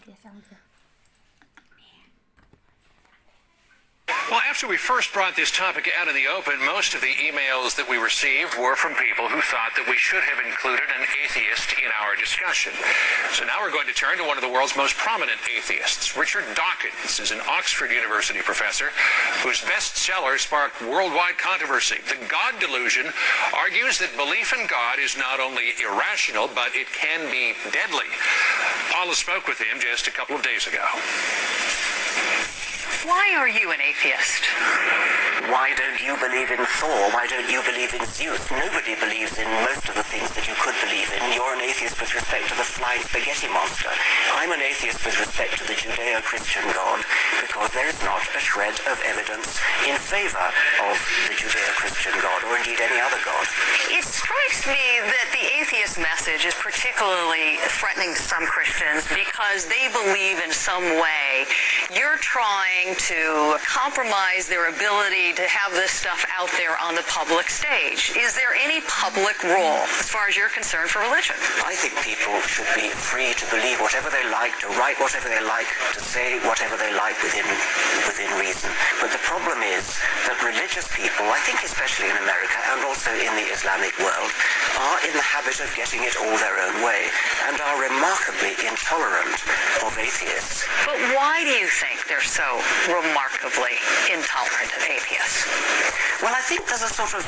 别上去。 Well, after we first brought this topic out in the open, most of the emails that we received were from people who thought that we should have included an atheist in our discussion. So now we're going to turn to one of the world's most prominent atheists. Richard Dawkins is an Oxford University professor whose bestseller sparked worldwide controversy. The God Delusion argues that belief in God is not only irrational, but it can be deadly. Paula spoke with him just a couple of days ago. Why are you an atheist? Why don't you believe in Thor? Why don't you believe in Zeus? Nobody believes in most of the things that you could believe in. You're an atheist with respect to the flying spaghetti monster. I'm an atheist with respect to the Judeo-Christian God because there is not a shred of evidence in favor of the Judeo-Christian God or indeed any other God. It strikes me that the atheist message is particularly threatening to some Christians because they believe in some way you're trying to compromise their ability to have this stuff out there on the public stage. Is there any public role, as far as you're concerned, for religion? I think people should be free to believe whatever they like, to write whatever they like, to say whatever they like within reason. But the problem is that religious people, I think especially in America and also in the Islamic world, are in the habit of getting it all their own way and are remarkably intolerant of atheists. But why do you think they're so remarkably intolerant of atheists? Well, I think there's a sort of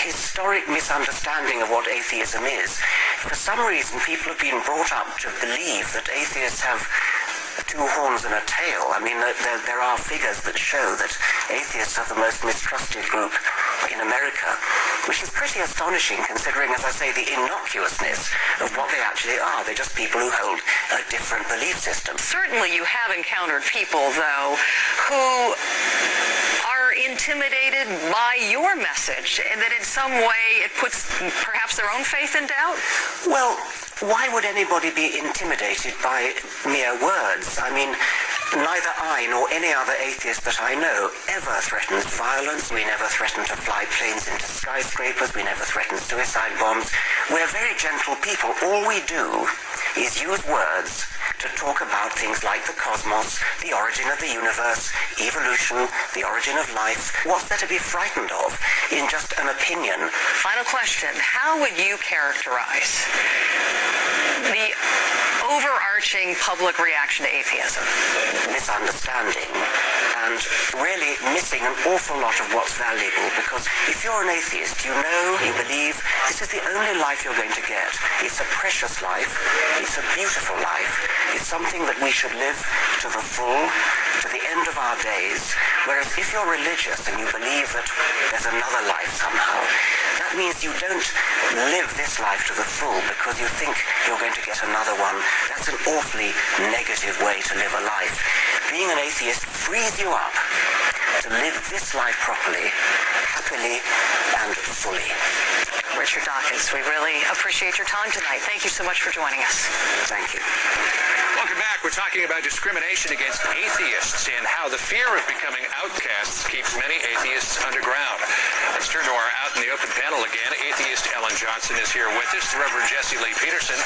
historic misunderstanding of what atheism is. For some reason, people have been brought up to believe that atheists have two horns and a tail. I mean, there are figures that show that atheists are the most mistrusted group in America, which is pretty astonishing considering, as I say, the innocuousness of what they actually are. They're just people who hold a different belief system. Certainly you have encountered people, though, who are intimidated by your message, and that in some way it puts perhaps their own faith in doubt? Well, why would anybody be intimidated by mere words? I mean, neither I nor any other atheist that I know ever threatens violence. We never threaten to fly planes into skyscrapers. We never threaten suicide bombs. We're very gentle people. All we do is use words to talk about things like the cosmos, the origin of the universe, evolution, the origin of life. What's there to be frightened of in just an opinion? Final question. How would you characterize the overarching public reaction to atheism? Misunderstanding and really missing an awful lot of what's valuable, because if you're an atheist, you know, you believe this is the only life you're going to get. It's a precious life. It's a beautiful life. It's something that we should live to the full, to the end of our days. Whereas if you're religious and you believe that there's another life somehow, that means you don't live this life to the full because you think you're going to get another one. That's an awfully negative way to live a life. Being an atheist frees you up to live this life properly, happily and fully. Richard Dawkins, we really appreciate your time tonight. Thank you so much for joining us. Thank you. Welcome back. We're talking about discrimination against atheists and how the fear of becoming outcasts keeps many atheists underground. Let's turn to our Out in the Open panel again. Atheist Ellen Johnson is here with us, the Reverend Jesse Lee Peterson,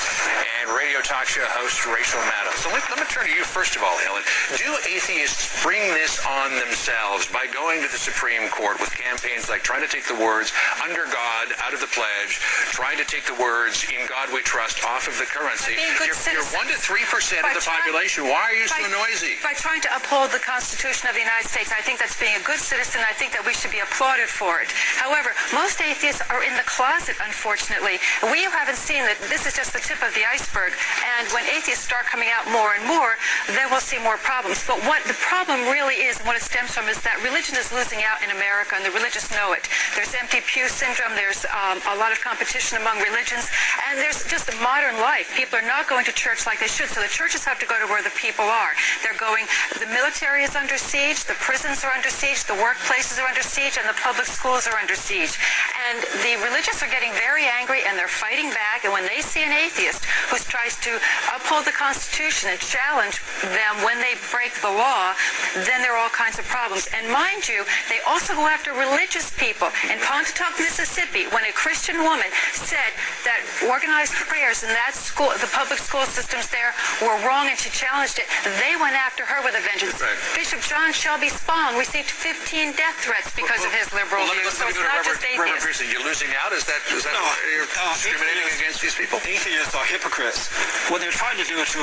and radio talk show host Rachel Maddow. So let me turn to you first of all, Ellen. Do atheists bring this on themselves by going to the Supreme Court with campaigns like trying to take the words "under God" out of the pledge, trying to take the words "in God we trust" off of the currency? You're 1% to 3% of the population. Why are you so noisy? By trying to uphold the Constitution of the United States. I think that's being a good citizen. I think that we should be applauded for it. However, most atheists are in the closet, unfortunately. We haven't seen that this is just the tip of the iceberg. And when atheists start coming out more and more, then we'll see more problems. But what the problem really is, and what it stems from, is that religion is losing out in America, and the religious know it. There's empty pew syndrome. There's a lot of competition among religions. And there's just modern life. People are not going to church like they should. So the churches have to go to where the people are. They're going, the military is under siege, the prisons are under siege, the workplaces are under siege, and the public schools are under siege. And the religious are getting very angry, and they're fighting back. And when they see an atheist who tries to uphold the Constitution and challenge them when they break the law, then there are all kinds of problems. And mind you, they also go after religious people. In Pontotoc, Mississippi, when a Christian woman said that organized prayers in that school, the public school systems there, were wrong, and she challenged it, they went after her with a vengeance. Right. Bishop John Shelby Spong received 15 death threats because of his liberal views. So it's not just Reverend atheists. Pearson, you're losing out? Is that No, you're discriminating against these people? Atheists are hypocrites. What they're trying to do is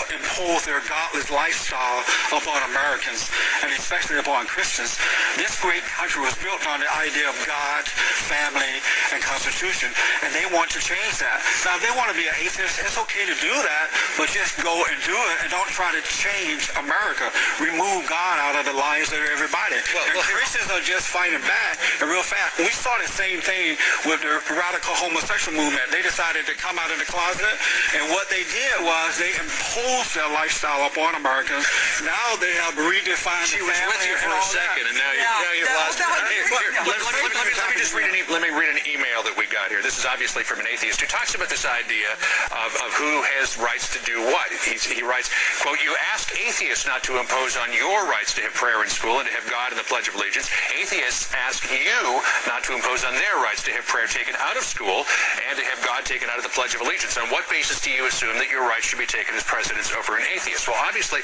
impose their godless lifestyle upon Americans, and especially upon Christians. This great country was built on the idea of God, family, and Constitution, and they want to change that. Now, if they want to be an atheist, it's okay to do that, but just go and do it, and don't try to change America. Remove God out of the lives of everybody. And Christians are just fighting back, and real fast. We saw the same thing with the radical homosexual movement. They decided to come out of the closet, and what they did was they imposed their lifestyle upon Americans. Now they have redefined She the was family with you for and a all second, that. and now you've lost it. Let me just read an email that we got here. This is obviously from an atheist who talks about this idea of who has rights to do what. He writes, quote, "You ask atheists not to impose on your rights to have prayer in school and to have God in the Pledge of Allegiance. Atheists ask you not to impose on their rights to have prayer taken out of school and to have God taken out of the Pledge of Allegiance. On what basis do you assume that your rights should be taken as precedence over an atheist?" Well, obviously,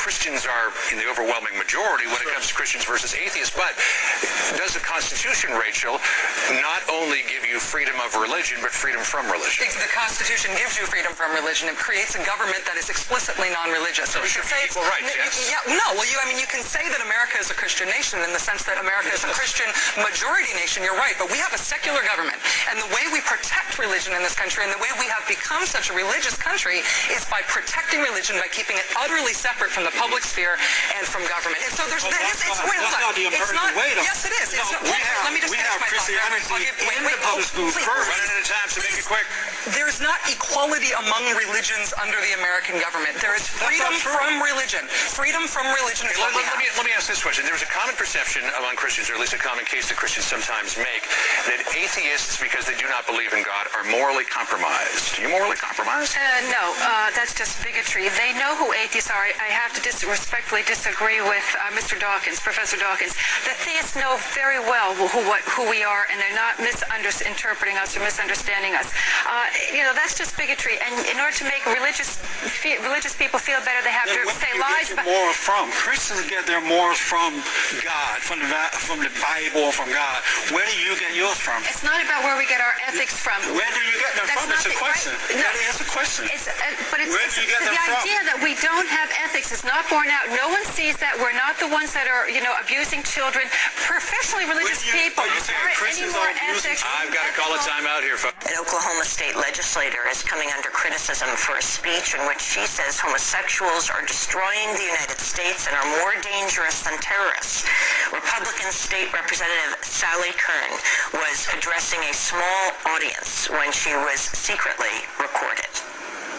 Christians are in the overwhelming majority when it comes to Christians versus atheists, but does the Constitution, Rachel, not only give you freedom of religion, but freedom from religion? The Constitution gives you freedom from religion. It creates a government that is explicitly non-religious. So it should be equal rights, yes? You can say that America is a Christian nation in the sense that America is a Christian majority nation. You're right, but we have a secular government, and the way we protect religion in this country, and the way we have become such a religious country, is by protecting religion, by keeping it utterly separate from the public sphere and from government. And so there's That's not the American way, though. Yes, it is. No, Let me just we finish have my thought. Christianity in the public schools please. first. Running out of time, so make it quick. There's not equality among religions under the American government. There is freedom from religion. Freedom from religion is what we have. Let me ask this question. There's a common perception among Christians, or at least a common case that Christians sometimes make, that atheists, because they do not believe in God, are morally compromised. Are you morally compromised? No, that's just bigotry. They know who atheists are. I have to respectfully disagree with Mr. Dawkins, Professor Dawkins. The theists know very well who we are, and they're not misinterpreting us or misunderstanding us. That's just bigotry. And in order to make religious people feel better, they have to say lies. Where do you get your morals from? Christians get their morals from God, from the Bible, from God. Where do you get yours from? It's not about where we get our ethics from. Where do you get them That's from? not It's a the- question. right? No. That is a question. But it's Where do you get them the from? idea that we don't have ethics is not borne out. No one sees that. We're not the ones that are, abusing children. Professionally religious people. Are you saying aren't Christians any more are abusing ethics. I've got to call a timeout here, folks. An Oklahoma state legislator is coming under criticism for a speech in which she says homosexuals are destroying the United States and are more dangerous than terrorists. Republican State Representative Sally Kern was addressing a small audience when she was secretly recorded.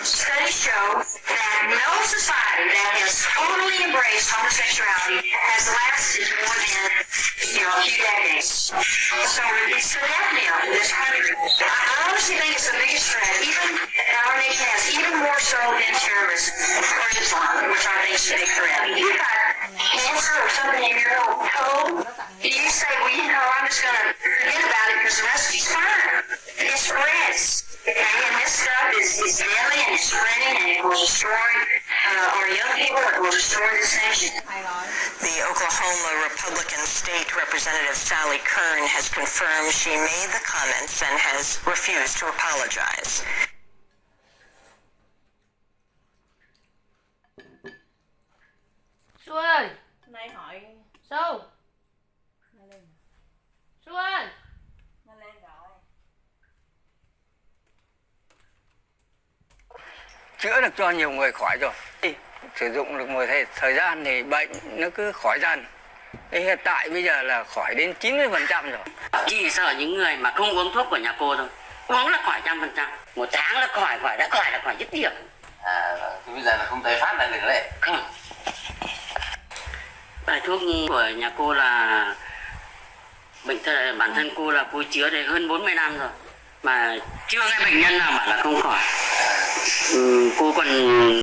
Studies show that no society that has totally embraced homosexuality has lasted more than, a few decades. So it's the death knell in this country. I honestly think it's the biggest threat, even our nation has, even more so than terrorism or Islam, which I think is a big threat. If you've got cancer or something in your toe, you say, I'm just going to forget about it because the rest of it's fine. It spreads. And this stuff is deadly and it's spreading and it will destroy our young people. It will destroy this nation. The Oklahoma Republican State Representative Sally Kern has confirmed she made the comments and has refused to apologize. Xuân ơi, này hỏi Sâu. Xuân. Chữa được cho nhiều người khỏi rồi. Sử dụng được một thời gian thì bệnh nó cứ khỏi dần. Hiện tại bây giờ là khỏi đến 90% rồi. Chỉ sợ những người mà không uống thuốc của nhà cô thôi. Uống là khỏi 100%. Một tháng là khỏi đã khỏi là khỏi dứt điểm. Thì bây giờ là không tái phát lại được đấy. Không. Bài thuốc của nhà cô là bản thân cô là cô chữa đây hơn 40 năm rồi. Mà chưa nghe bệnh nhân nào bảo là không khỏi. Cô còn